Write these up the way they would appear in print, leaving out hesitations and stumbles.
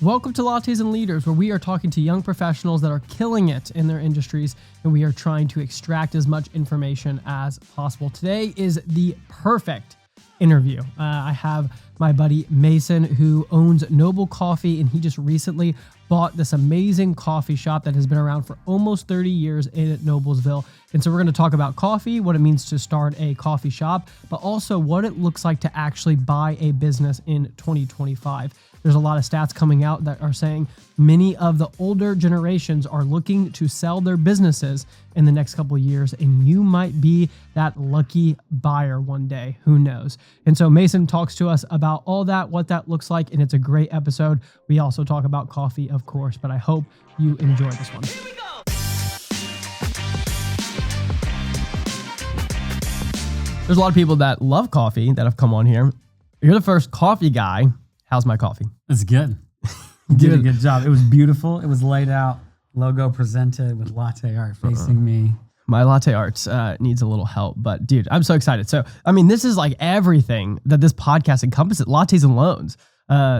Welcome to Lattes Leaders, where we are talking to young professionals that are killing it in their industries, and we are trying to extract as much information as possible. Today is the perfect interview. I have my buddy Mason, who owns Noble Coffee, and he just recently bought this amazing coffee shop that has been around for almost 30 years in Noblesville. And so we're going to talk about coffee, what it means to start a coffee shop, but also what it looks like to actually buy a business in 2025. There's a lot of stats coming out that are saying many of the older generations are looking to sell their businesses in the next couple of years, and you might be that lucky buyer one day. Who knows? And so Mason talks to us about all that, what that looks like, and it's a great episode. We also talk about coffee, of course, but I hope you enjoy this one. Here we go. There's a lot of people that love coffee that have come on here. You're the first coffee guy. How's my coffee? It's good. You did a good job. It was beautiful. It was laid out, logo presented with latte art facing me. My latte arts needs a little help, but dude, I'm so excited. So, I mean, this is like everything that this podcast encompasses, lattes and loans.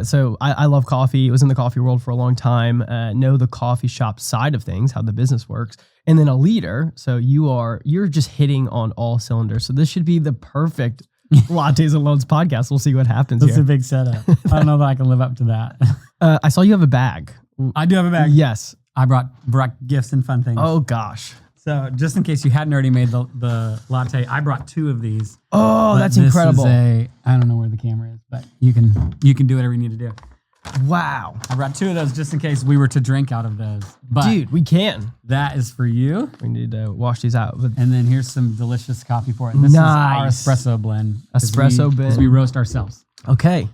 So I love coffee. I was in the coffee world for a long time, know the coffee shop side of things, how the business works, and then a leader. So you're just hitting on all cylinders. So this should be the perfect Lattes and Loans podcast. We'll see what happens. That's here. a big setup. I don't know that I can live up to that. I saw you have a bag. I do have a bag. Yes. I brought gifts and fun things. Oh gosh. So just in case you hadn't already made the latte, I brought 2 of these. Oh, that's incredible. I don't know where the camera is, but you can do whatever you need to do. Wow. I brought 2 of those just in case we were to drink out of those. But dude, we can. That is for you. We need to wash these out. But and then here's some delicious coffee for it. And this is our espresso blend. Espresso blend. Because we roast ourselves. Okay.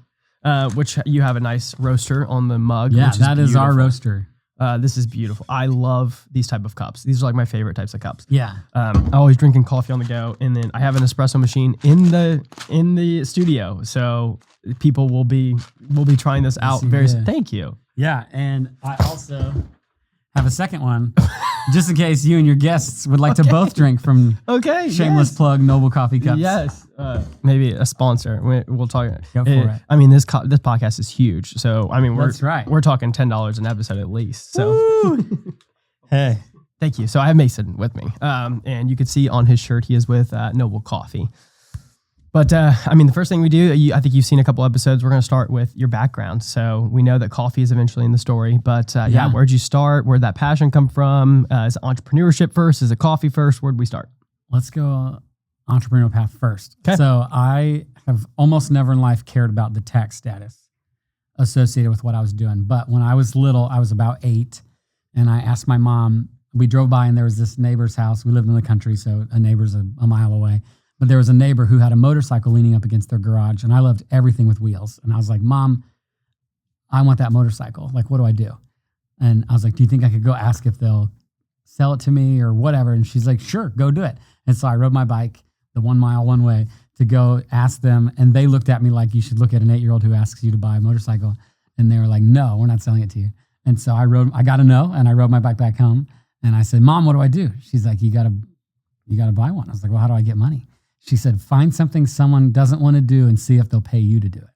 Which you have a nice roaster on the mug. Yeah, which that is our roaster. This is beautiful. I love these type of cups. These are like my favorite types of cups. Yeah. Always drinking coffee on the go, and then I have an espresso machine in the studio, so people will be trying this out very soon. Thank you. Yeah, and I also have a second one, just in case you and your guests would like to both drink from. Shameless plug, Noble Coffee Cups. Yes. Maybe a sponsor. We'll talk. Go for it. I mean, this podcast is huge. So, I mean, That's right. We're talking $10 an episode at least. So, hey. Thank you. So I have Mason with me. And you can see on his shirt, he is with Noble Coffee. But, I mean, the first thing we do, I think you've seen a couple episodes, we're going to start with your background. So we know that coffee is eventually in the story, but where'd you start? Where'd that passion come from? Is it entrepreneurship first? Is it coffee first? Where'd we start? Let's go entrepreneurial path first. Okay. So I have almost never in life cared about the tax status associated with what I was doing. But when I was little, I was about 8, and I asked my mom, we drove by and there was this neighbor's house. We lived in the country, so a neighbor's a mile away. But there was a neighbor who had a motorcycle leaning up against their garage, and I loved everything with wheels. And I was like, Mom, I want that motorcycle. Like, what do I do? And I was like, do you think I could go ask if they'll sell it to me or whatever? And she's like, sure, go do it. And so I rode my bike the 1 mile one way to go ask them. And they looked at me like you should look at an 8-year-old who asks you to buy a motorcycle. And they were like, no, we're not selling it to you. And so I got a no, and I rode my bike back home. And I said, Mom, what do I do? She's like, you gotta buy one. I was like, well, how do I get money? She said, find something someone doesn't want to do and see if they'll pay you to do it.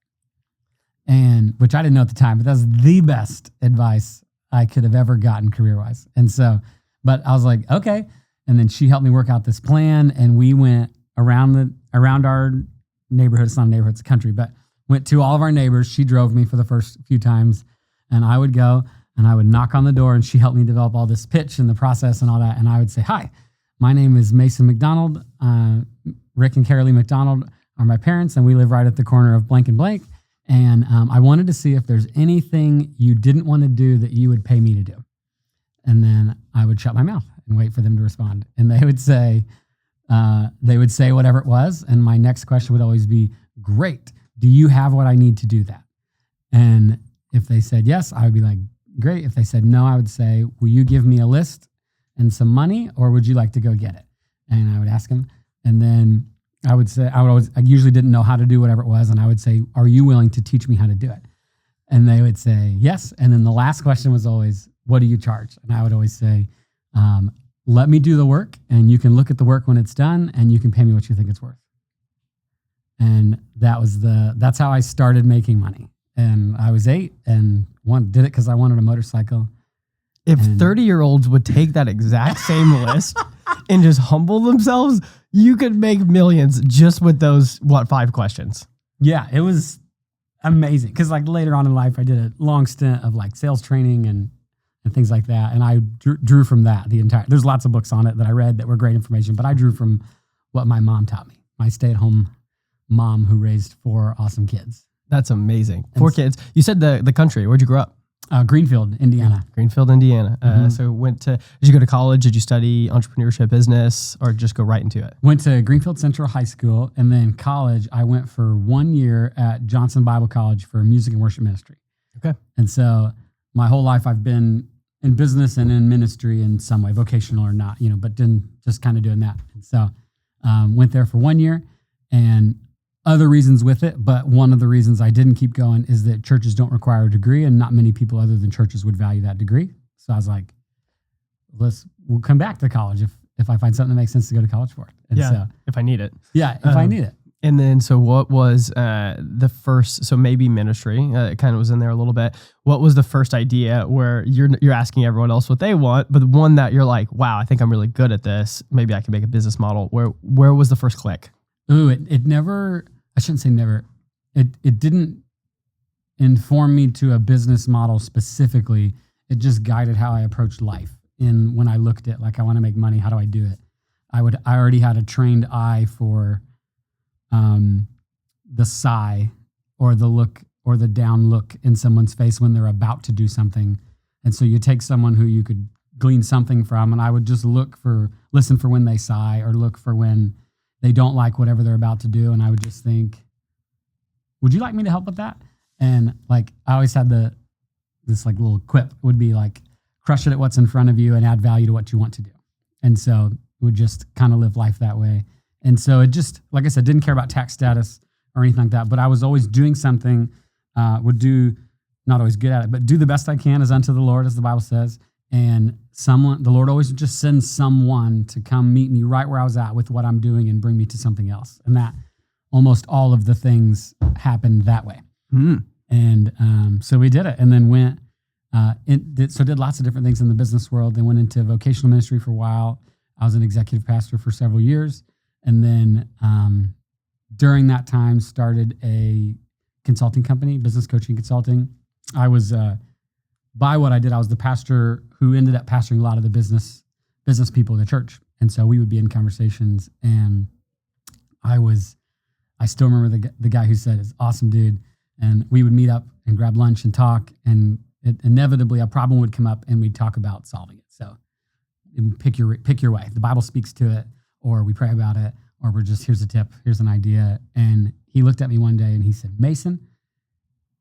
And which I didn't know at the time, but that's the best advice I could have ever gotten career-wise. And so, but I was like, okay. And then she helped me work out this plan, and we went around our neighborhood. It's not a neighborhood, it's a country, but went to all of our neighbors. She drove me for the first few times, and I would go and I would knock on the door, and she helped me develop all this pitch and the process and all that. And I would say, hi, my name is Mason McDonald. Rick and Carolee McDonald are my parents, and we live right at the corner of blank and blank. And I wanted to see if there's anything you didn't want to do that you would pay me to do. And then I would shut my mouth and wait for them to respond. And they would say whatever it was. And my next question would always be, great. Do you have what I need to do that? And if they said yes, I would be like, great. If they said no, I would say, will you give me a list and some money, or would you like to go get it? And I would ask them. And then I usually didn't know how to do whatever it was. And I would say, are you willing to teach me how to do it? And they would say, yes. And then the last question was always, what do you charge? And I would always say, let me do the work, and you can look at the work when it's done, and you can pay me what you think it's worth. And that's how I started making money. And I was 8 and did it because I wanted a motorcycle. If 30-year-olds would take that exact same list and just humble themselves, you could make millions just with those, 5 questions. Yeah, it was amazing. Because like later on in life, I did a long stint of like sales training and things like that. And I drew from that there's lots of books on it that I read that were great information, but I drew from what my mom taught me. My stay-at-home mom who raised 4 awesome kids. That's amazing. 4 kids. You said the country. Where'd you grow up? Greenfield, Indiana. Greenfield, Indiana. So did you go to college? Did you study entrepreneurship, business, or just go right into it? Went to Greenfield Central High School, and then college, I went for 1 year at Johnson Bible College for music and worship ministry. Okay. And so my whole life I've been in business and in ministry in some way, vocational or not, but then just kind of doing that. And so went there for 1 year, and other reasons with it, but one of the reasons I didn't keep going is that churches don't require a degree, and not many people other than churches would value that degree. So I was like, we'll come back to college if I find something that makes sense to go to college for. And so, if I need it. Yeah, if I need it. And then, so what was the first, so maybe ministry, it kind of was in there a little bit. What was the first idea where you're asking everyone else what they want, but the one that you're like, wow, I think I'm really good at this. Maybe I can make a business model. Where was the first click? Ooh, it never, I shouldn't say never. It didn't inform me to a business model specifically. It just guided how I approached life. And when I looked at like, I want to make money, how do I do it? I already had a trained eye for the sigh or the look or the down look in someone's face when they're about to do something. And so you take someone who you could glean something from, and I would just listen for when they sigh or look for when they don't like whatever they're about to do. And I would just think, would you like me to help with that? And like, I always had this like little quip would be like, crush it at what's in front of you and add value to what you want to do. And so would just kind of live life that way. And so it just, like I said, didn't care about tax status or anything like that, but I was always doing something, would do, not always good at it, but do the best I can as unto the Lord, as the Bible says. And the Lord always just sends someone to come meet me right where I was at with what I'm doing and bring me to something else. And that almost all of the things happened that way. Mm. And so we did it, and then did lots of different things in the business world. Then went into vocational ministry for a while. I was an executive pastor for several years. And then during that time, started a consulting company, business coaching consulting. I was, by what I did, I was the pastor who ended up pastoring a lot of the business people in the church. And so we would be in conversations, and I still remember the guy who said, "It's awesome, dude." And we would meet up and grab lunch and talk, and inevitably a problem would come up, and we'd talk about solving it. So pick your way. The Bible speaks to it, or we pray about it, or we're just, here's a tip, here's an idea. And he looked at me one day and he said, "Mason,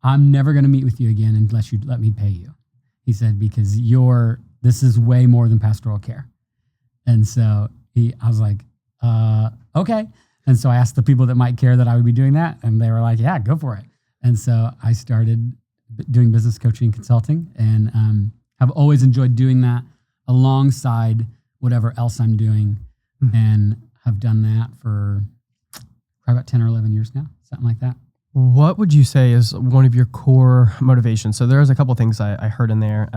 I'm never going to meet with you again unless you let me pay you." He said, "Because this is way more than pastoral care." And so I was like, okay. And so I asked the people that might care that I would be doing that, and they were like, "Yeah, go for it." And so I started doing business coaching and consulting, and have always enjoyed doing that alongside whatever else I'm doing, and have done that for probably about 10 or 11 years now, something like that. What would you say is one of your core motivations? So there's a couple of things I heard in there.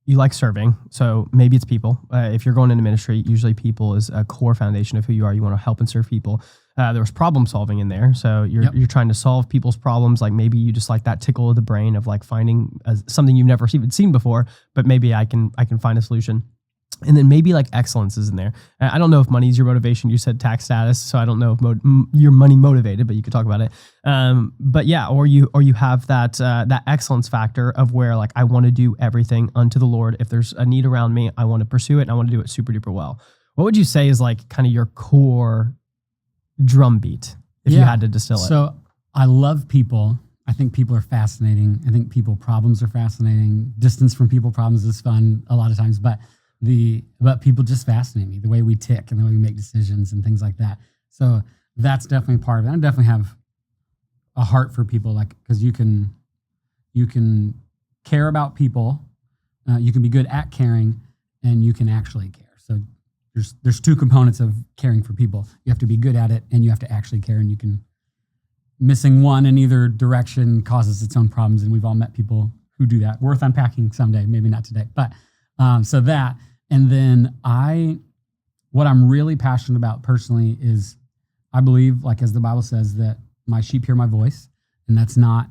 You like serving, so maybe it's people. If you're going into ministry, usually people is a core foundation of who you are. You want to help and serve people. There was problem solving in there, so you're trying to solve people's problems. Like maybe you just like that tickle of the brain of like finding something you've never even seen before, but maybe I can find a solution. And then maybe like excellence is in there. I don't know if money is your motivation. You said tax status, so I don't know if you're money motivated, but you could talk about it. But yeah, or you have that excellence factor of where like I want to do everything unto the Lord. If there's a need around me, I want to pursue it, and I want to do it super duper well. What would you say is like kind of your core drumbeat if you had to distill it? So I love people. I think people are fascinating. I think people problems are fascinating. Distance from people problems is fun a lot of times, but people just fascinate me, the way we tick and the way we make decisions and things like that. So that's definitely part of it. I definitely have a heart for people, like, because you can care about people, you can be good at caring, and you can actually care. So there's two components of caring for people. You have to be good at it, and you have to actually care, and you can missing one in either direction causes its own problems. And we've all met people who do that. Worth unpacking someday, maybe not today. But so that, and then what I'm really passionate about personally is I believe, like as the Bible says, that my sheep hear my voice. And that's not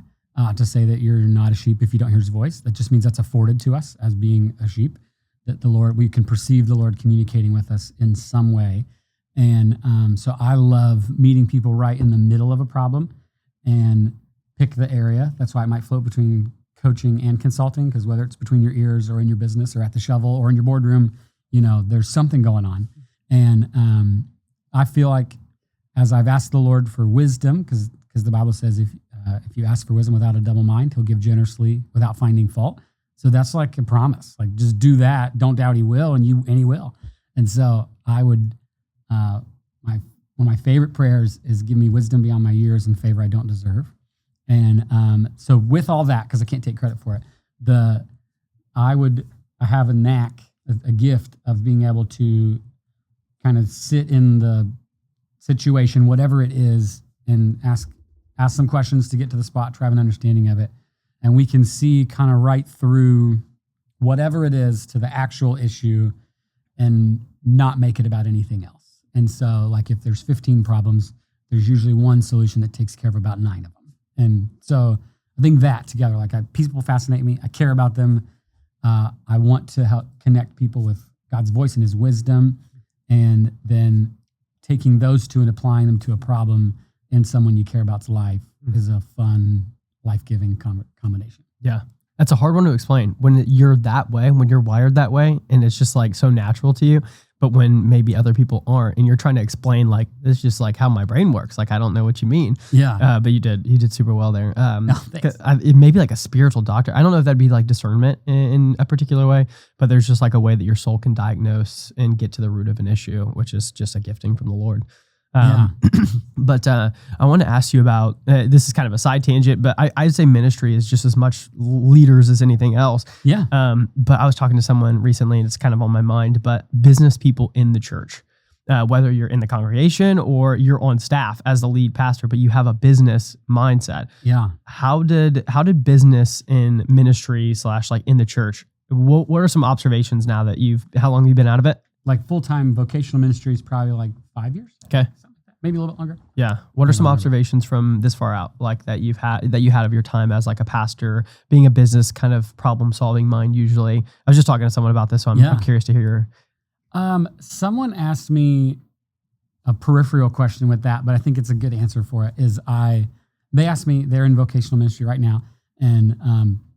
to say that you're not a sheep if you don't hear his voice. That just means that's afforded to us as being a sheep, that we can perceive the Lord communicating with us in some way. And so I love meeting people right in the middle of a problem and pick the area. That's why it might float between coaching and consulting, because whether it's between your ears or in your business or at the shovel or in your boardroom, there's something going on. And I feel like as I've asked the Lord for wisdom, because the Bible says if you ask for wisdom without a double mind, he'll give generously without finding fault. So that's like a promise. Like just do that. Don't doubt he will, and he will. And so I would, one of my favorite prayers is give me wisdom beyond my years and favor I don't deserve. And so with all that, because I can't take credit for it, I have a knack, a gift of being able to kind of sit in the situation, whatever it is, and ask some questions to get to the spot, to have an understanding of it. And we can see kind of right through whatever it is to the actual issue and not make it about anything else. And so like if there's 15 problems, there's usually one solution that takes care of about 9 of them. And so I think that together, like people fascinate me. I care about them. I want to help connect people with God's voice and his wisdom, and then taking those two and applying them to a problem in someone you care about's life is a fun, life-giving combination. Yeah. That's a hard one to explain when you're that way, when you're wired that way, and it's just like so natural to you. But when maybe other people aren't, and you're trying to explain like, it's just like how my brain works. Like, I don't know what you mean. Yeah. But you did super well there. Thanks. It may be like a spiritual doctor. I don't know if that'd be like discernment in a particular way, but there's just like a way that your soul can diagnose and get to the root of an issue, which is just a gifting from the Lord. But I want to ask you about, this is kind of a side tangent, but I'd say ministry is just as much leaders as anything else. Yeah. But I was talking to someone recently, and it's kind of on my mind, but business people in the church, whether you're in the congregation or you're on staff as the lead pastor, but you have a business mindset. Yeah. How did business in ministry / like in the church, what are some observations now that how long have you been out of it? Like full-time vocational ministry is probably like 5 years. Okay. Maybe a little bit longer. Yeah. What are some observations from this far out, like that you had of your time as like a pastor, being a business kind of problem solving mind usually? I was just talking to someone about this, so I'm curious to hear your. Someone asked me a peripheral question with that, but I think it's a good answer for it. They asked me, they're in vocational ministry right now, and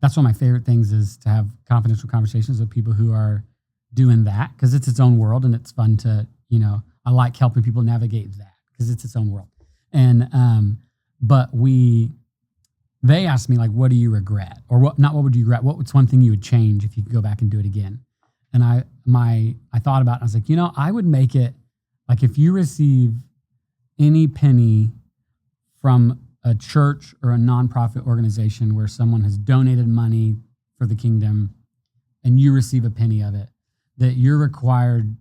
that's one of my favorite things is to have confidential conversations with people who are doing that, because it's its own world and it's fun to, I like helping people navigate that because it's its own world. And, but they asked me like, what do you regret? Or what would you regret? What's one thing you would change if you could go back and do it again? And I thought about it. I was like, I would make it like, if you receive any penny from a church or a nonprofit organization where someone has donated money for the kingdom and you receive a penny of it, that you're required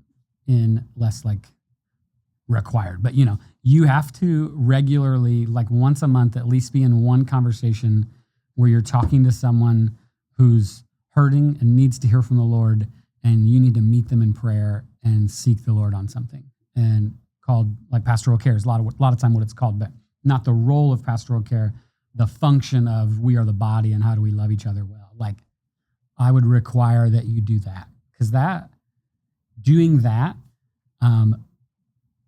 but you have to regularly, like once a month, at least be in one conversation where you're talking to someone who's hurting and needs to hear from the Lord, and you need to meet them in prayer and seek the Lord on something. And called like pastoral care is a lot of time what it's called, but not the role of pastoral care, the function of we are the body and how do we love each other well. Like I would require that you do that, because doing that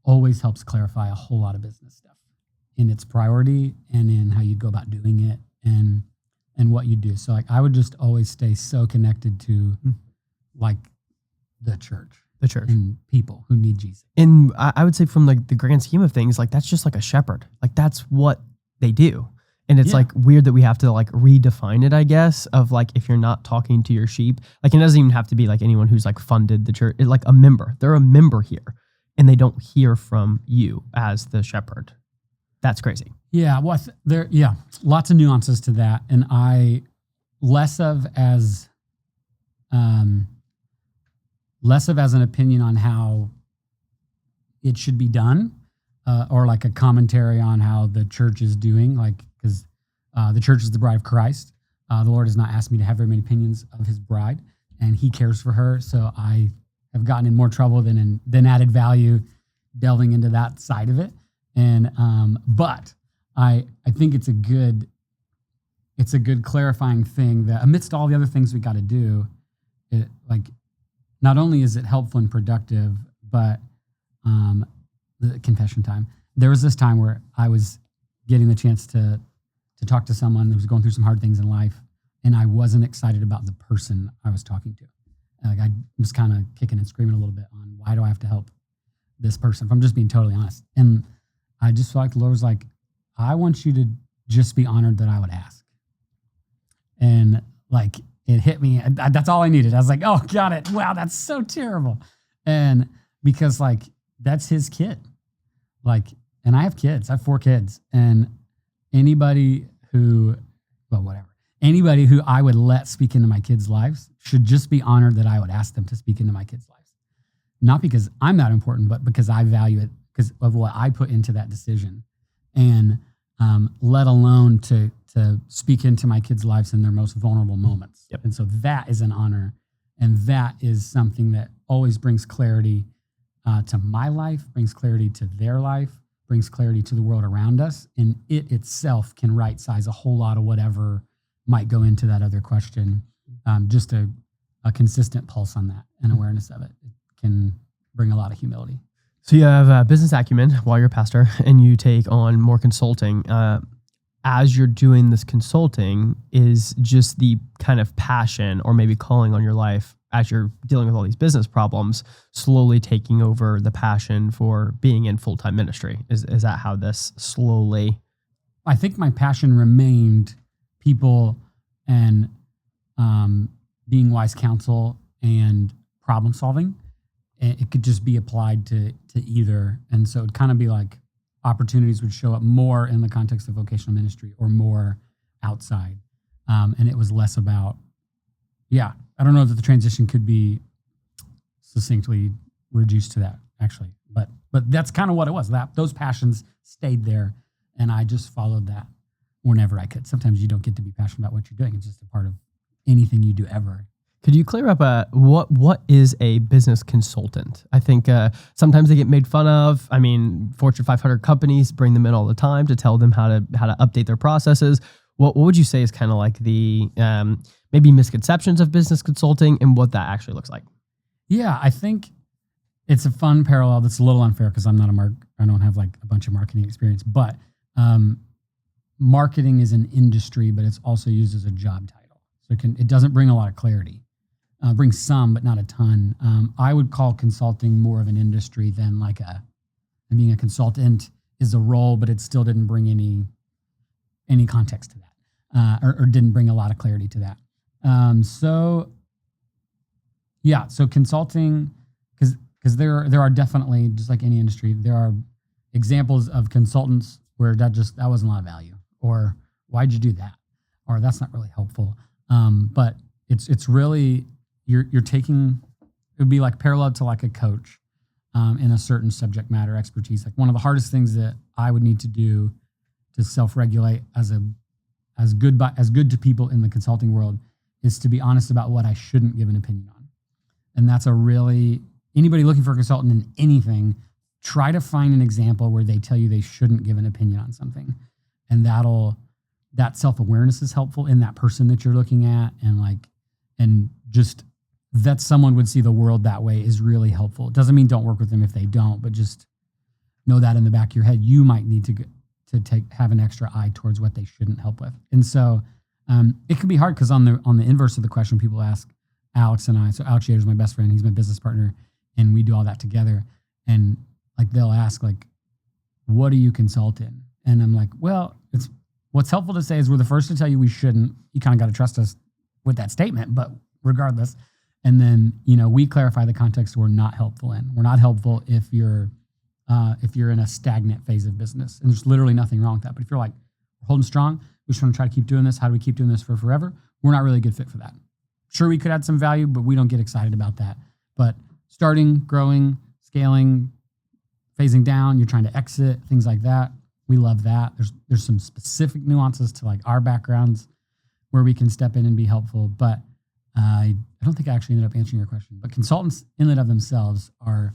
always helps clarify a whole lot of business stuff in its priority and in how you go about doing it and what you do. So like I would just always stay so connected to like the church and people who need Jesus. And I would say from like the grand scheme of things, like that's just like a shepherd. Like that's what they do. And it's like weird that we have to like redefine it, I guess, of like if you're not talking to your sheep, like it doesn't even have to be like anyone who's like funded the church. It's like a member. They're a member here and they don't hear from you as the shepherd. That's crazy. Yeah. Well, lots of nuances to that. And I less of as an opinion on how it should be done, or like a commentary on how the church is doing, like, because the church is the bride of Christ. The Lord has not asked me to have very many opinions of his bride, and he cares for her. So I have gotten in more trouble than added value delving into that side of it. And but I think it's a good clarifying thing that amidst all the other things we got to do, it, like, not only is it helpful and productive, but the confession time. There was this time where I was getting the chance to talk to someone who was going through some hard things in life, and I wasn't excited about the person I was talking to. Like, I was kind of kicking and screaming a little bit on, why do I have to help this person? If I'm just being totally honest. And I just felt like the Lord was like, I want you to just be honored that I would ask. And like, it hit me. That's all I needed. I was like, oh, got it. Wow, that's so terrible. And because like, that's his kid. Like, and I have kids. I have 4 kids. And anybody who I would let speak into my kids' lives should just be honored that I would ask them to speak into my kids' lives. Not because I'm that important, but because I value it because of what I put into that decision. And let alone to speak into my kids' lives in their most vulnerable moments. Yep. And so that is an honor. And that is something that always brings clarity to my life, brings clarity to their life, brings clarity to the world around us. And it itself can right size a whole lot of whatever might go into that other question. Just a consistent pulse on that and awareness of it can bring a lot of humility. So you have business acumen while you're a pastor, and you take on more consulting. As you're doing this consulting, is just the kind of passion or maybe calling on your life as you're dealing with all these business problems, slowly taking over the passion for being in full-time ministry? Is that how this slowly? I think my passion remained people and being wise counsel and problem solving. It could just be applied to either. And so it'd kind of be like opportunities would show up more in the context of vocational ministry or more outside. And it was less about, I don't know that the transition could be succinctly reduced to that, actually. But that's kind of what it was. Those passions stayed there, and I just followed that whenever I could. Sometimes you don't get to be passionate about what you're doing. It's just a part of anything you do ever. Could you clear up what is a business consultant? I think sometimes they get made fun of. I mean, Fortune 500 companies bring them in all the time to tell them how to update their processes. What would you say is kind of like the maybe misconceptions of business consulting and what that actually looks like? Yeah, I think it's a fun parallel that's a little unfair because I'm not I don't have like a bunch of marketing experience, but marketing is an industry, but it's also used as a job title. So it doesn't bring a lot of clarity. Brings some, but not a ton. I would call consulting more of an industry than being a consultant is a role, but it still didn't bring any context to that, or didn't bring a lot of clarity to that. So consulting, because there are definitely, just like any industry, there are examples of consultants where that wasn't a lot of value, or why'd you do that, or that's not really helpful. But it's really you're taking, it would be like parallel to like a coach in a certain subject matter expertise. Like one of the hardest things that I would need to do to self-regulate as good to people in the consulting world is to be honest about what I shouldn't give an opinion on. And that's anybody looking for a consultant in anything, try to find an example where they tell you they shouldn't give an opinion on something. And that self-awareness is helpful in that person that you're looking at, and just that someone would see the world that way is really helpful. It doesn't mean don't work with them if they don't, but just know that in the back of your head, you might need to have an extra eye towards what they shouldn't help with. And so it can be hard because on the inverse of the question, people ask Alex and I. So Alex Yader's my best friend. He's my business partner, and we do all that together. And like they'll ask what do you consult in? And I'm like, well, what's helpful to say is we're the first to tell you we shouldn't. You kind of got to trust us with that statement, but regardless. And then, we clarify the context we're not helpful in. We're not helpful if you're in a stagnant phase of business. And there's literally nothing wrong with that. But if you're like, we're holding strong, we just want to try to keep doing this. How do we keep doing this for forever? We're not really a good fit for that. Sure, we could add some value, but we don't get excited about that. But starting, growing, scaling, phasing down, you're trying to exit, things like that. We love that. There's some specific nuances to like our backgrounds where we can step in and be helpful. But I don't think I actually ended up answering your question. But consultants in and of themselves are,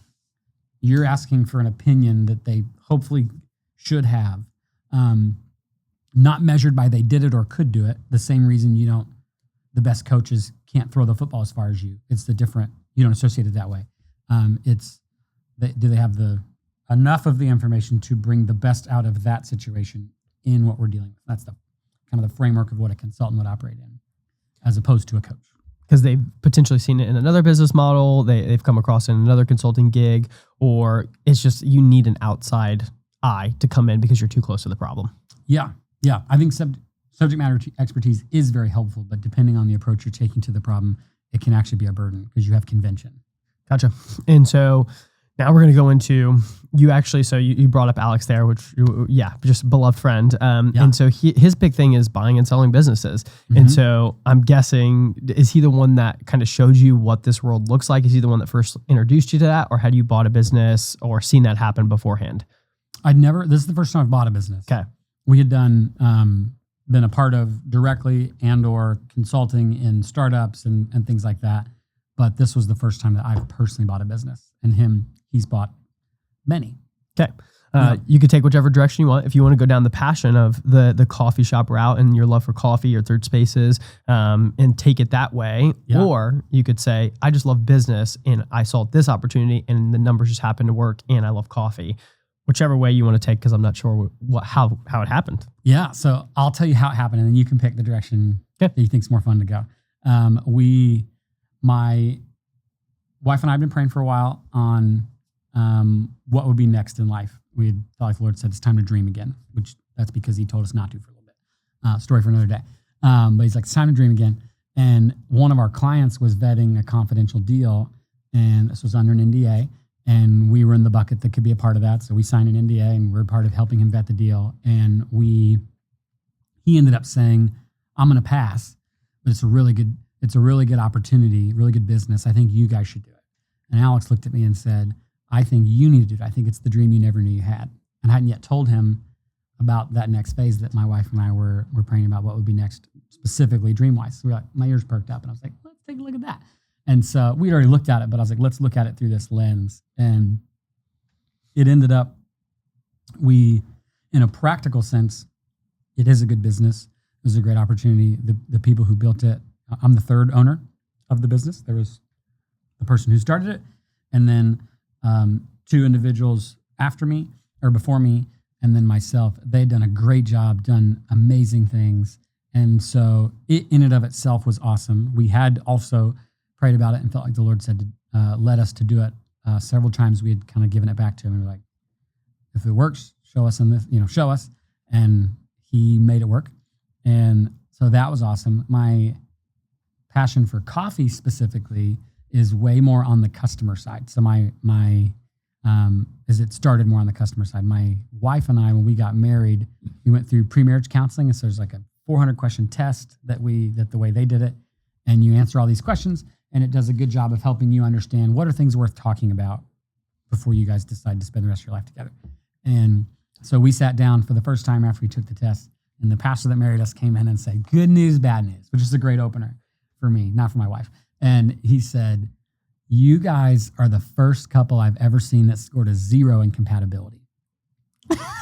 you're asking for an opinion that they hopefully should have, not measured by they did it or could do it. The same reason the best coaches can't throw the football as far as you. It's you don't associate it that way. Do they have enough of the information to bring the best out of that situation in what we're dealing with? That's the kind of the framework of what a consultant would operate in, as opposed to a coach. Because they've potentially seen it in another business model, they've come across it in another consulting gig, or it's just you need an outside eye to come in because you're too close to the problem. Yeah. I think subject matter expertise is very helpful, but depending on the approach you're taking to the problem, it can actually be a burden because you have convention. Gotcha. And so now we're going to go into, you brought up Alex there, which, just a beloved friend. And so his big thing is buying and selling businesses. Mm-hmm. And so I'm guessing, is he the one that kind of showed you what this world looks like? Is he the one that first introduced you to that? Or had you bought a business or seen that happen beforehand? This is the first time I've bought a business. Okay. We had been a part of directly and or consulting in startups and things like that. But this was the first time that I've personally bought a business. And he's bought many. Okay. You could take whichever direction you want. If you want to go down the passion of the coffee shop route and your love for coffee or third spaces, and take it that way. Yeah. Or you could say, I just love business and I saw this opportunity and the numbers just happened to work and I love coffee. Whichever way you want to take, because I'm not sure how it happened. Yeah. So I'll tell you how it happened and then you can pick the direction that you think's more fun to go. My wife and I have been praying for a while on what would be next in life. We had felt like the Lord said it's time to dream again, which that's because he told us not to for a little bit. Story for another day. But he's like, it's time to dream again. And one of our clients was vetting a confidential deal, and this was under an NDA, and we were in the bucket that could be a part of that. So we signed an NDA, and we're part of helping him vet the deal. And he ended up saying, I'm going to pass, but it's a really good opportunity, really good business. I think you guys should do it. And Alex looked at me and said, I think you need to do it. I think it's the dream you never knew you had. And I hadn't yet told him about that next phase that my wife and I were praying about what would be next, specifically dream-wise. So we're like, my ears perked up and I was like, let's take a look at that. And so we'd already looked at it, but I was like, let's look at it through this lens. And it ended up, in a practical sense, it is a good business. It was a great opportunity. The people who built it, I'm the third owner of the business. There was the person who started it, and then two individuals after me or before me, and then myself. They'd done a great job, done amazing things. And so it in and of itself was awesome. We had also prayed about it and felt like the Lord said to led us to do it several times. We had kind of given it back to him. And we're like, if it works, show us in this, show us. And he made it work. And so that was awesome. My passion for coffee specifically is way more on the customer side. So it started more on the customer side. My wife and I, when we got married, we went through pre-marriage counseling. And so there's like a 400 question test that the way they did it. And you answer all these questions and it does a good job of helping you understand what are things worth talking about before you guys decide to spend the rest of your life together. And so we sat down for the first time after we took the test, and the pastor that married us came in and said, good news, bad news, which is a great opener for me, not for my wife. And he said, you guys are the first couple I've ever seen that scored a 0 in compatibility.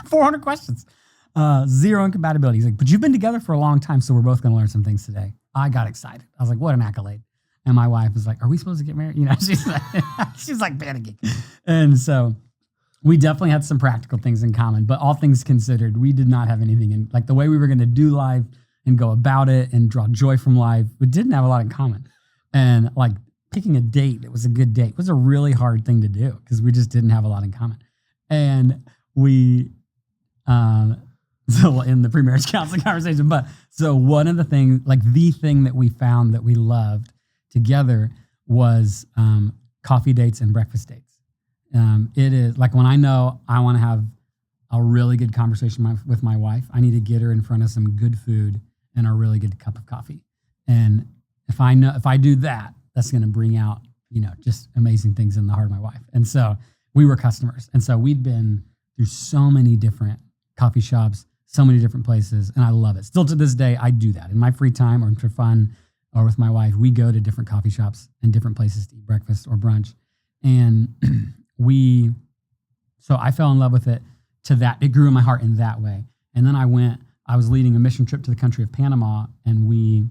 400 questions, 0 in compatibility. He's like, but you've been together for a long time, so we're both going to learn some things today. I got excited. I was like, what an accolade. And my wife was like, are we supposed to get married? She's like panicking. And so we definitely had some practical things in common, but all things considered, we did not have anything in, like the way we were going to do life and go about it and draw joy from life, we didn't have a lot in common. And like picking a date, it was a good date. It was a really hard thing to do because we just didn't have a lot in common. And we, so in the pre-marriage counseling conversation, but so one of the things, like the thing that we found that we loved together was coffee dates and breakfast dates. It is like when I know I want to have a really good conversation with my wife, I need to get her in front of some good food and a really good cup of coffee. And if I do that, that's going to bring out, just amazing things in the heart of my wife. And so we were customers. And so we'd been through so many different coffee shops, so many different places, and I love it. Still to this day, I do that in my free time or for fun or with my wife. We go to different coffee shops and different places to eat breakfast or brunch. And so I fell in love with it to that. It grew in my heart in that way. And then I was leading a mission trip to the country of Panama, and we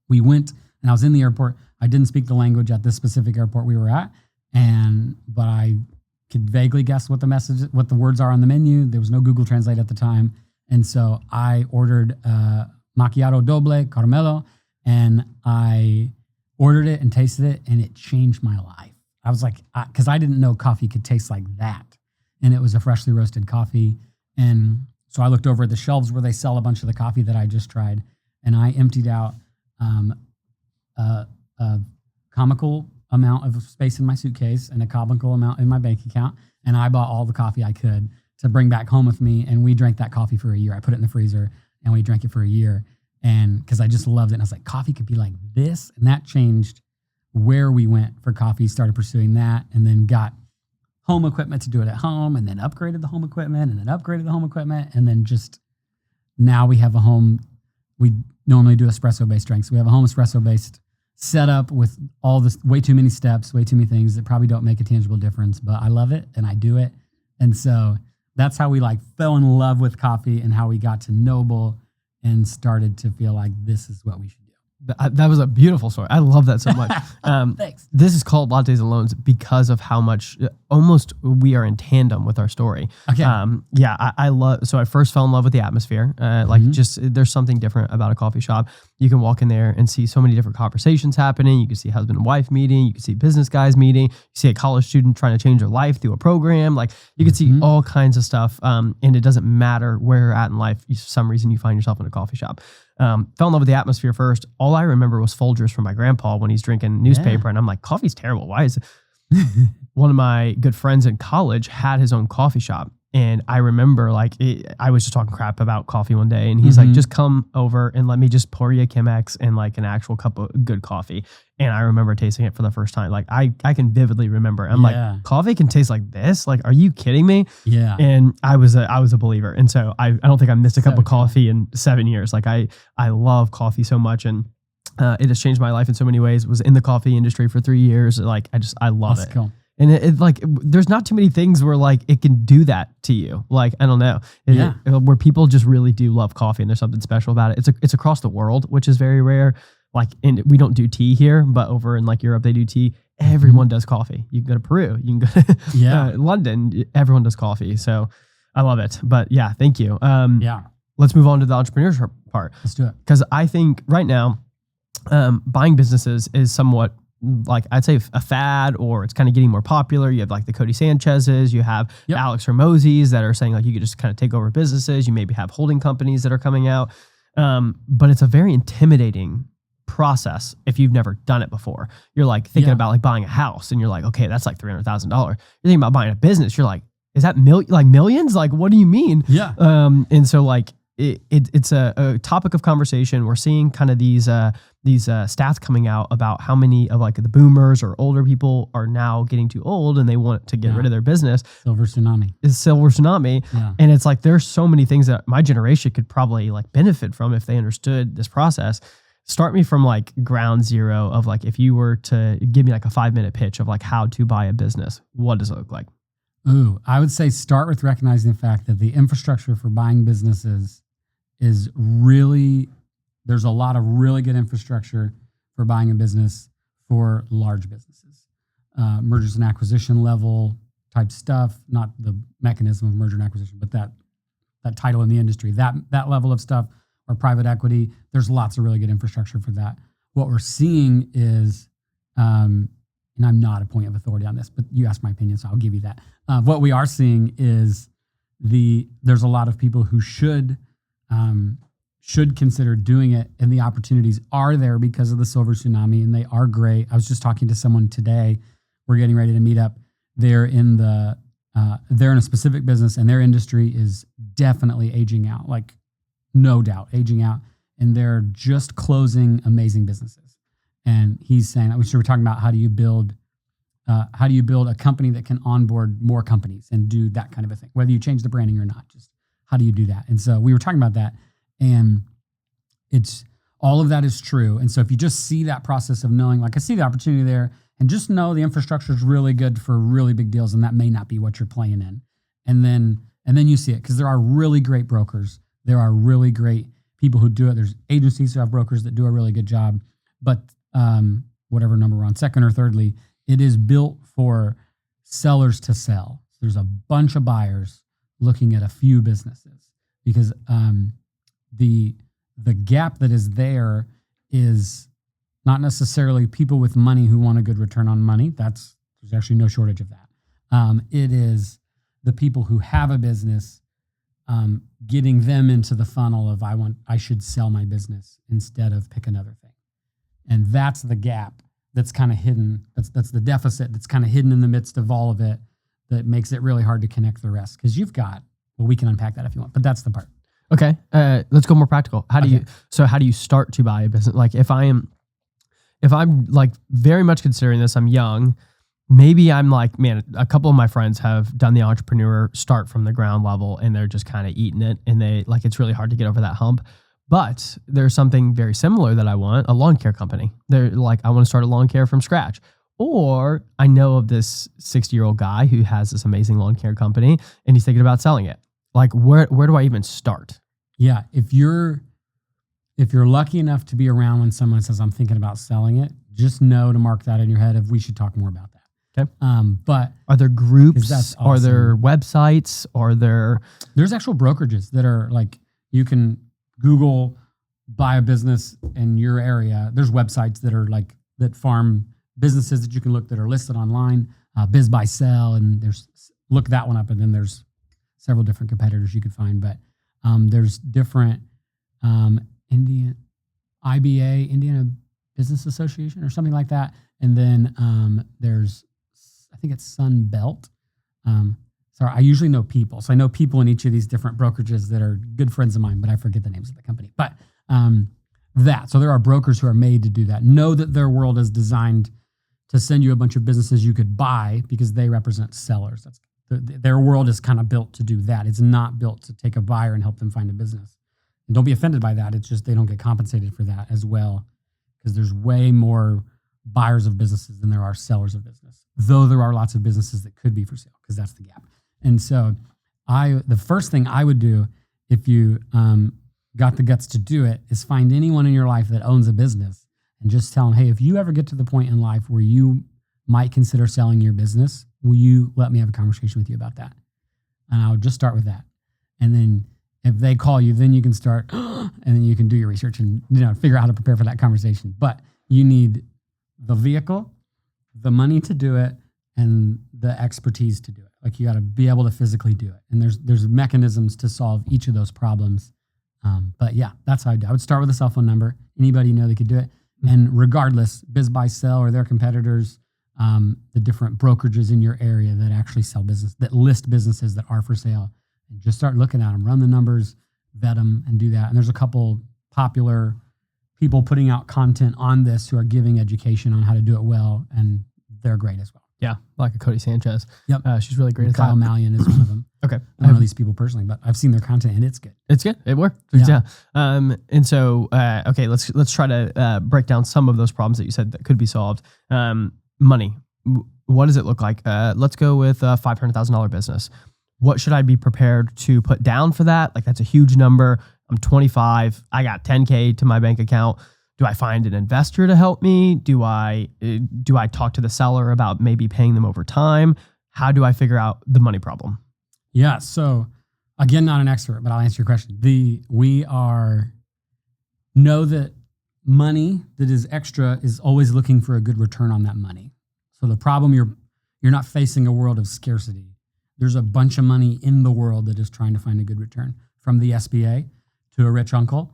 went, and I was in the airport. I didn't speak the language at this specific airport we were at, but I could vaguely guess what the words are on the menu. There was no Google Translate at the time. And so I ordered macchiato doble caramelo, and I ordered it and tasted it, and it changed my life. I was like, because I didn't know coffee could taste like that. And it was a freshly roasted coffee. And so I looked over at the shelves where they sell a bunch of the coffee that I just tried, and I emptied out a comical amount of space in my suitcase and a comical amount in my bank account. And I bought all the coffee I could to bring back home with me. And we drank that coffee for a year. I put it in the freezer and we drank it for a year. And because I just loved it. And I was like, coffee could be like this. And that changed where we went for coffee, started pursuing that, and then got home equipment to do it at home, and then upgraded the home equipment, and then upgraded the home equipment. And then just now we have a home. We normally do espresso-based drinks. We have a home espresso-based setup with all this, way too many steps, way too many things that probably don't make a tangible difference, but I love it and I do it. And so that's how we fell in love with coffee, and how we got to Noble and started to feel like this is what we should do. That was a beautiful story. I love that so much. Thanks. This is called Lattes and Loans because of how much almost we are in tandem with our story. Okay. I love, so I first fell in love with the atmosphere. There's something different about a coffee shop. You can walk in there and see so many different conversations happening. You can see husband and wife meeting. You can see business guys meeting. You see a college student trying to change their life through a program. You can see all kinds of stuff. And it doesn't matter where you're at in life. For some reason you find yourself in a coffee shop. Fell in love with the atmosphere first. All I remember was Folgers from my grandpa when he's drinking newspaper. And I'm like, coffee's terrible. Why is it? One of my good friends in college had his own coffee shop. And I remember I was just talking crap about coffee one day, and he's like, just come over and let me just pour you a Chemex and an actual cup of good coffee. And I remember tasting it for the first time. I can vividly remember. I'm like, coffee can taste like this? Are you kidding me? Yeah. And I was a believer. And so I don't think I missed a cup of coffee in 7 years. I love coffee so much, and it has changed my life in so many ways. Was in the coffee industry for 3 years. I love it. Cool. And there's not too many things where it can do that to you. I don't know. Where people just really do love coffee, and there's something special about it. It's across the world, which is very rare. And we don't do tea here, but over in Europe, they do tea. Everyone does coffee. You can go to Peru, you can go to London. Everyone does coffee. So I love it. But yeah, thank you. Let's move on to the entrepreneurship part. Let's do it. Because I think right now, buying businesses is somewhat, I'd say a fad, or it's kind of getting more popular. You have the Cody Sanchez's, you have the Alex Hormozzi's that are saying you could just kind of take over businesses. You maybe have holding companies that are coming out. But it's a very intimidating process if you've never done it before. You're thinking about buying a house, and you're like, okay, that's $300,000. You're thinking about buying a business. You're like, is that millions? What do you mean? Yeah. And so it's a topic of conversation. We're seeing kind of these stats coming out about how many of the boomers or older people are now getting too old, and they want to get rid of their business. Silver tsunami. Yeah. And it's there's so many things that my generation could probably benefit from if they understood this process. Start me from ground zero of if you were to give me a 5-minute pitch of how to buy a business. What does it look like? Ooh, I would say start with recognizing the fact that the infrastructure for buying businesses is really, there's a lot of really good infrastructure for buying a business for large businesses. Mergers and acquisition level type stuff, not the mechanism of merger and acquisition, but that title in the industry, that level of stuff, or private equity. There's lots of really good infrastructure for that. What we're seeing is, and I'm not a point of authority on this, but you asked my opinion, so I'll give you that. What we are seeing is there's a lot of people who should consider doing it, and the opportunities are there because of the silver tsunami, and they are great. I was just talking to someone today. We're getting ready to meet up. They're in a specific business, and their industry is definitely aging out, no doubt aging out, and they're just closing amazing businesses. And he's saying, we were talking about how do you build how do you build a company that can onboard more companies and do that kind of a thing, whether you change the branding or not, just how do you do that? And so we were talking about that, and it's all of that is true. And so if you just see that process of knowing, like I see the opportunity there, and just know the infrastructure is really good for really big deals, and that may not be what you're playing in. And then you see it, because there are really great brokers. There are really great people who do it. There's agencies who have brokers that do a really good job. But whatever number we're on, second or thirdly, it is built for sellers to sell. There's a bunch of buyers looking at a few businesses, because the gap that is there is not necessarily people with money who want a good return on money. There's actually no shortage of that. It is the people who have a business, getting them into the funnel of I should sell my business instead of pick another thing. And that's the gap that's kind of hidden. That's the deficit that's kind of hidden in the midst of all of it, that makes it really hard to connect the rest. Because we can unpack that if you want, but that's the part. Okay. Let's go more practical. How do you start to buy a business? Like if I'm like very much considering this, I'm young, maybe I'm like, man, a couple of my friends have done the entrepreneur start from the ground level, and they're just kind of eating it, and it's really hard to get over that hump. But there's something very similar that I want, a lawn care company. They're like, I want to start a lawn care from scratch. Or I know of this 60-year-old guy who has this amazing lawn care company, and he's thinking about selling it. Like, where do I even start? Yeah, if you're lucky enough to be around when someone says, I'm thinking about selling it, just know to mark that in your head we should talk more about that. Okay. But are there groups? That's awesome. Are there websites? There's actual brokerages that are like, you can Google buy a business in your area. There's websites that are like, that farm businesses that you can look that are listed online, Biz Buy Sell, and look that one up. And then there's several different competitors you could find, but there's different Indiana Business Association or something like that. And then there's, I think it's Sun Belt. Sorry, I usually know people. So I know people in each of these different brokerages that are good friends of mine, but I forget the names of the company. But so there are brokers who are made to do that. Know that their world is designed to send you a bunch of businesses you could buy, because they represent sellers. Their world is kind of built to do that. It's not built to take a buyer and help them find a business. And don't be offended by that. It's just they don't get compensated for that as well, because there's way more buyers of businesses than there are sellers of business, though there are lots of businesses that could be for sale, because that's the gap. And so the first thing I would do, if you got the guts to do it, is find anyone in your life that owns a business and just tell them, hey, if you ever get to the point in life where you might consider selling your business, will you let me have a conversation with you about that? And I'll just start with that. And then if they call you, then you can start, and then you can do your research and figure out how to prepare for that conversation. But you need the vehicle, the money to do it, and the expertise to do it. Like, you got to be able to physically do it. And there's mechanisms to solve each of those problems. But yeah, that's how I do. I would start with a cell phone number. Anybody that could do it. And regardless, Biz Buy Sell or their competitors, the different brokerages in your area that actually sell business, that list businesses that are for sale, and just start looking at them, run the numbers, vet them, and do that. And there's a couple popular people putting out content on this who are giving education on how to do it well, and they're great as well. Yeah, like a Cody Sanchez. Yep. She's really great at Kyle that. Mallion is one of them. Okay. I don't know these people personally, but I've seen their content, and it's good. It's good. It worked. Yeah. And so, okay, let's try to break down some of those problems that you said that could be solved. Money. What does it look like? Let's go with a $500,000 business. What should I be prepared to put down for that? Like, that's a huge number. I'm 25. I got $10K to my bank account. Do I find an investor to help me? Do I talk to the seller about maybe paying them over time? How do I figure out the money problem? Yeah. So again, not an expert, but I'll answer your question. Know that money that is extra is always looking for a good return on that money. So the problem, you're not facing a world of scarcity. There's a bunch of money in the world that is trying to find a good return, from the SBA to a rich uncle,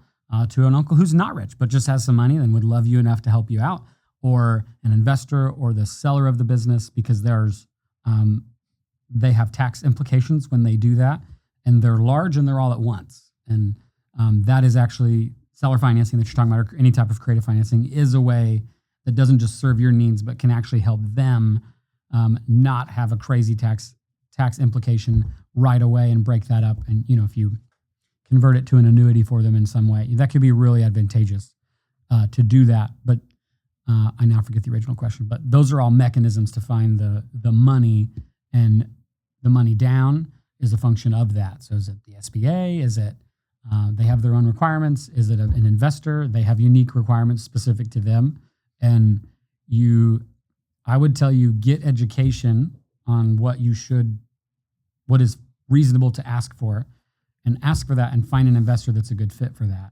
to an uncle who's not rich, but just has some money and would love you enough to help you out, or an investor, or the seller of the business, because they have tax implications when they do that, and they're large and they're all at once. And that is actually seller financing that you're talking about, or any type of creative financing, is a way that doesn't just serve your needs, but can actually help them not have a crazy tax implication right away and break that up. And, if you convert it to an annuity for them in some way, that could be really advantageous to do that. But I now forget the original question, but those are all mechanisms to find the money, and the money down is a function of that. So is it the SBA? Is it they have their own requirements? Is it an investor? They have unique requirements specific to them. And I would tell you, get education on what is reasonable to ask for, and ask for that and find an investor that's a good fit for that.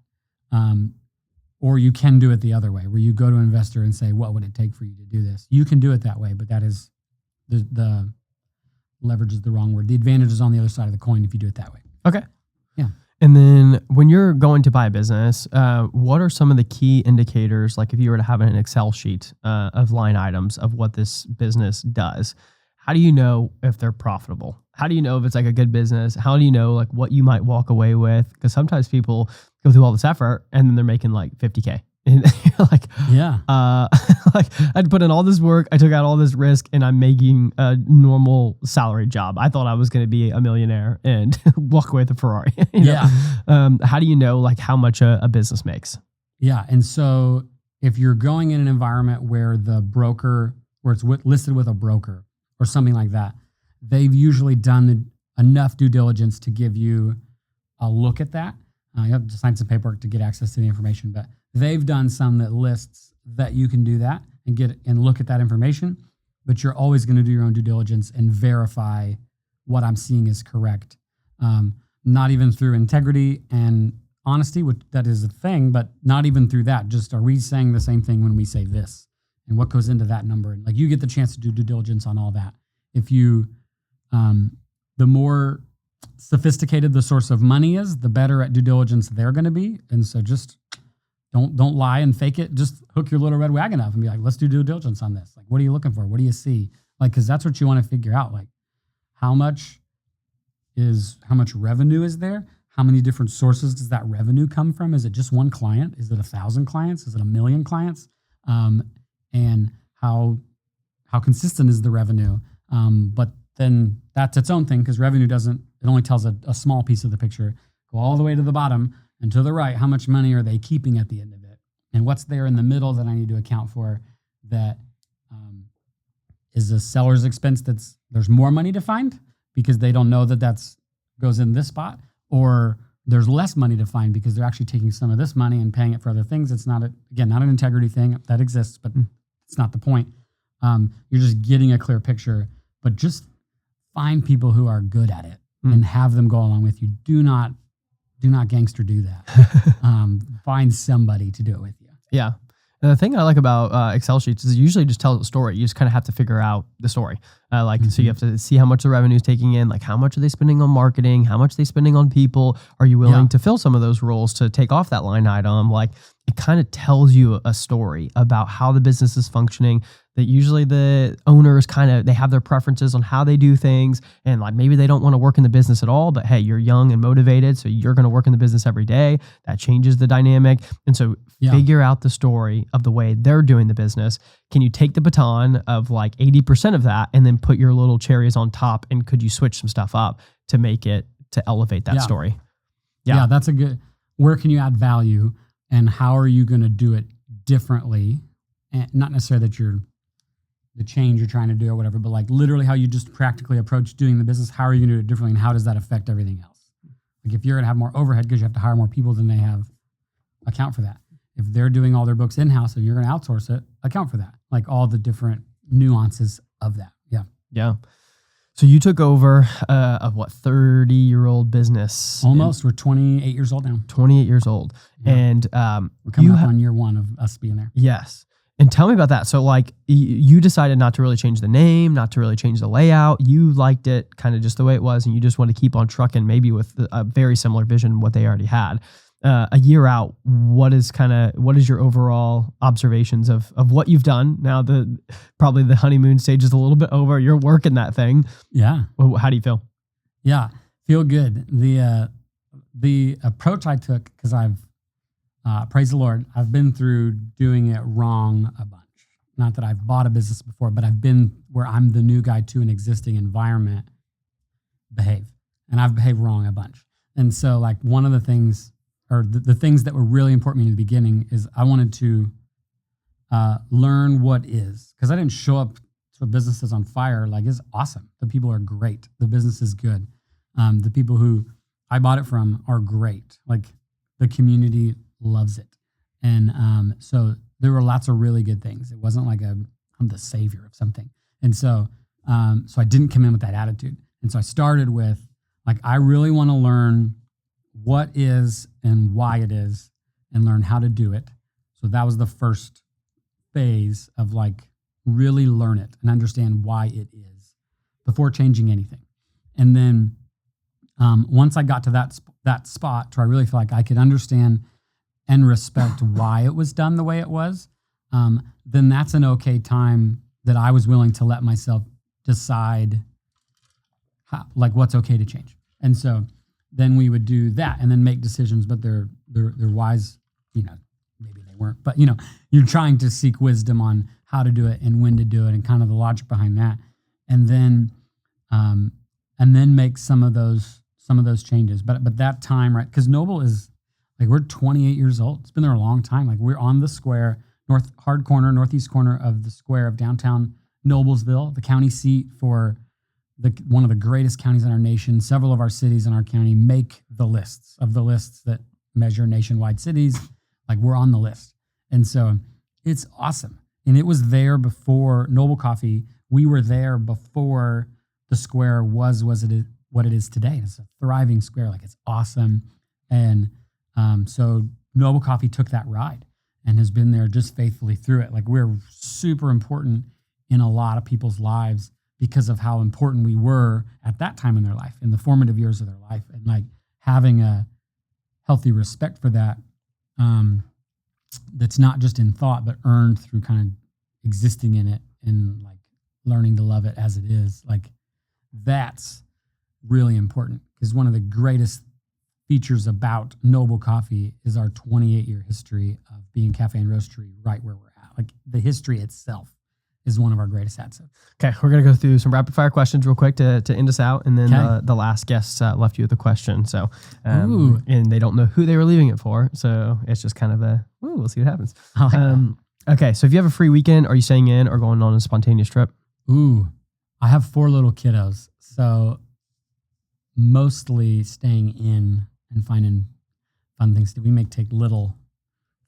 Or you can do it the other way, where you go to an investor and say, what would it take for you to do this? You can do it that way, but that is the leverage is the wrong word. The advantage is on the other side of the coin if you do it that way. Okay. Yeah. And then when you're going to buy a business, what are some of the key indicators, like if you were to have an Excel sheet of line items of what this business does? How do you know if they're profitable? How do you know if it's like a good business? How do you know like what you might walk away with? Because sometimes people go through all this effort and then they're making like $50K. And you're like, yeah, like I'd put in all this work, I took out all this risk, and I'm making a normal salary job. I thought I was going to be a millionaire and walk away with a Ferrari. Yeah. How do you know like how much a business makes? Yeah. And so if you're going in an environment where it's listed with a broker or something like that, they've usually done enough due diligence to give you a look at that. You have to sign some paperwork to get access to the information, but they've done some that lists that you can do that and look at that information. But you're always going to do your own due diligence and verify what I'm seeing is correct. Not even through integrity and honesty, which that is a thing, but not even through that. Just, are we saying the same thing when we say this? And what goes into that number? And like, you get the chance to do due diligence on all that. If you, the more sophisticated the source of money is, the better at due diligence they're going to be. And so just don't lie and fake it. Just hook your little red wagon up and be like, let's do due diligence on this. Like, what are you looking for? What do you see? Like, because that's what you want to figure out. Like, how much revenue is there? How many different sources does that revenue come from? Is it just one client? Is it 1,000 clients? Is it 1,000,000 clients? And how consistent is the revenue? But then that's its own thing, because revenue it only tells a small piece of the picture. Go all the way to the bottom and to the right, how much money are they keeping at the end of it? And what's there in the middle that I need to account for that is a seller's expense there's more money to find because they don't know that goes in this spot, or there's less money to find because they're actually taking some of this money and paying it for other things. It's not not an integrity thing that exists, but it's not the point. You're just getting a clear picture, but just find people who are good at it and have them go along with you. Do not gangster do that. Find somebody to do it with you. Yeah. And the thing I like about Excel sheets is it usually just tells a story. You just kind of have to figure out the story. So you have to see how much the revenue is taking in, like how much are they spending on marketing? How much are they spending on people? Are you willing to fill some of those roles to take off that line item? Like, it kind of tells you a story about how the business is functioning, that usually the owners they have their preferences on how they do things. And like, maybe they don't want to work in the business at all, but hey, you're young and motivated, so you're going to work in the business every day. That changes the dynamic. And so figure out the story of the way they're doing the business. Can you take the baton of like 80% of that and then put your little cherries on top? And could you switch some stuff up to elevate that story? Yeah, that's a good, where can you add value and how are you going to do it differently? And not necessarily that the change you're trying to do or whatever, but like literally how you just practically approach doing the business. How are you going to do it differently, and how does that affect everything else? Like, if you're going to have more overhead because you have to hire more people than they have, account for that. If they're doing all their books in-house and you're going to outsource it, account for that. Like all the different nuances of that. Yeah. Yeah. So you took over a 30-year-old business. Almost. We're 28 years old now. 28 years old. Yeah. And we're coming up on year one of us being there. Yes. And tell me about that. So like you decided not to really change the name, not to really change the layout. You liked it kind of just the way it was, and you just want to keep on trucking maybe with a very similar vision what they already had. A year out, what is your overall observations of what you've done? Now probably the honeymoon stage is a little bit over. You're working that thing. Yeah. Well, how do you feel? Yeah, feel good. The approach I took, because I've praise the Lord, I've been through doing it wrong a bunch. not that I've bought a business before, but I've been where I'm the new guy to an existing environment, behave. And I've behaved wrong a bunch. And so like one of the things, or the things that were really important to me in the beginning is I wanted to learn what is, because I didn't show up to a business that's on fire. Like, it's awesome. The people are great. The business is good. The people who I bought it from are great. Like, the community loves it. And so there were lots of really good things. It wasn't like I'm the savior of something. And so I didn't come in with that attitude. And so I started with, like, I really want to learn what is and why it is and learn how to do it. So that was the first phase of, like, really learn it and understand why it is before changing anything. And then once I got to that spot where I really feel like I could understand and respect why it was done the way it was, then that's an okay time that I was willing to let myself decide what's okay to change. And so then we would do that and then make decisions, but they're wise, maybe they weren't, but you're trying to seek wisdom on how to do it and when to do it and kind of the logic behind that. And then make some of those changes. But that time, right? Because Noble is, like, we're 28 years old. It's been there a long time. Like, we're on the square, northeast corner of the square of downtown Noblesville, the county seat for one of the greatest counties in our nation. Several of our cities in our county make the lists that measure nationwide cities. Like, we're on the list. And so it's awesome. And it was there before Noble Coffee. We were there before the square was what it is today. It's a thriving square. Like, it's awesome. And so Noble Coffee took that ride and has been there just faithfully through it. Like, we're super important in a lot of people's lives because of how important we were at that time in their life, in the formative years of their life, and like having a healthy respect for that. That's not just in thought, but earned through kind of existing in it and like learning to love it as it is. Like, that's really important, because one of the greatest features about Noble Coffee is our 28-year history of being cafe and roastery right where we're at. Like, the history itself is one of our greatest assets. Okay, we're going to go through some rapid fire questions real quick to end us out. And then the last guest left you with a question. So, and they don't know who they were leaving it for. So it's just kind of we'll see what happens. Okay, so if you have a free weekend, are you staying in or going on a spontaneous trip? I have 4 little kiddos. So mostly staying in and finding fun things to do. We may take little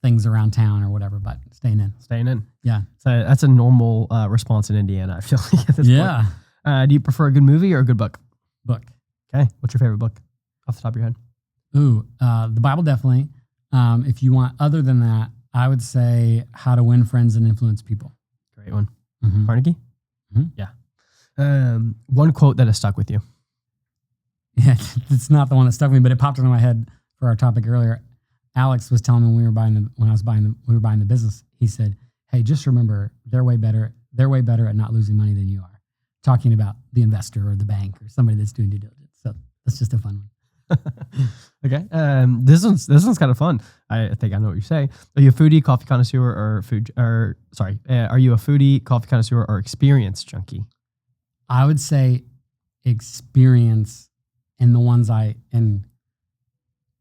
things around town or whatever, but staying in. Yeah. So that's a normal response in Indiana, I feel like, at this point. Do you prefer a good movie or a good book? Book. Okay. What's your favorite book off the top of your head? The Bible, definitely. If you want, other than that, I would say How to Win Friends and Influence People. Great one. Carnegie? Yeah. One quote that has stuck with you. Yeah, it's not the one that stuck with me, but it popped into my head for our topic earlier. Alex was telling me when we were buying the business, he said, "Hey, just remember, they're way better at not losing money than you are." Talking about the investor or the bank or somebody that's doing due diligence. So that's just a fun one. Okay. This one's kind of fun. I think I know what you say. Are you a foodie, coffee connoisseur, are you a foodie, coffee connoisseur, or experience junkie? I would say experience, and the ones and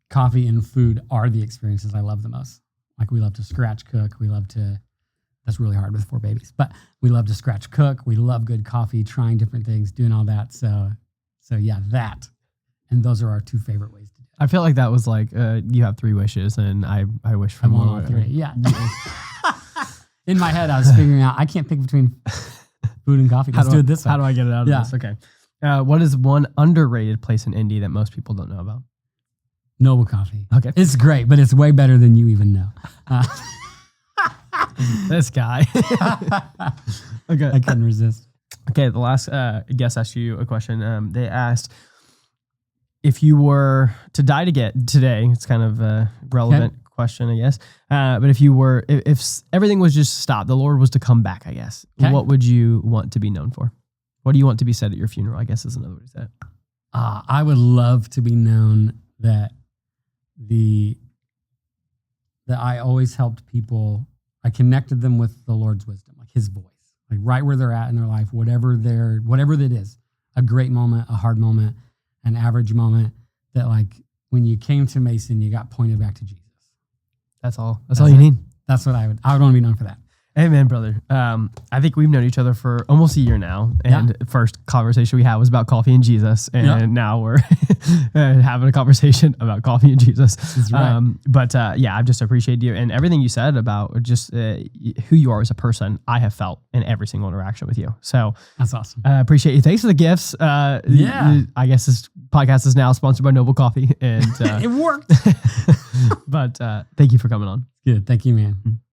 coffee and food are the experiences I love the most. Like, we love to scratch cook. That's really hard with 4 babies, but we love to scratch cook. We love good coffee, trying different things, doing all that. So yeah, that. And those are our 2 favorite ways to do it. I feel like that was like, you have 3 wishes, and I wish for more. All 3. Yeah. In my head, I was figuring out, I can't pick between food and coffee. Let's do it this way. How do I get it out of this? Okay. What is one underrated place in Indy that most people don't know about? Noble Coffee. Okay. It's great, but it's way better than you even know. This guy. Okay. I couldn't resist. Okay, the last guest asked you a question. They asked, if you were to die today, it's kind of a relevant question, I guess. But if everything was just stopped, the Lord was to come back, I guess, what would you want to be known for? What do you want to be said at your funeral, I guess, is another way to say it. I would love to be known that I always helped people. I connected them with the Lord's wisdom. like his voice, like right where they're at in their life, whatever that is, a great moment, a hard moment, an average moment, that like when you came to Mason, you got pointed back to Jesus. That's all. That's all you need. That's what I would want to be known for that. Amen, brother. I think we've known each other for almost a year now. And first conversation we had was about coffee and Jesus. And now we're having a conversation about coffee and Jesus. That's right. But I've just appreciated you and everything you said about just who you are as a person. I have felt in every single interaction with you. So that's awesome. I appreciate you. Thanks for the gifts. I guess this podcast is now sponsored by Noble Coffee. And it worked. But thank you for coming on. Good. Thank you, man.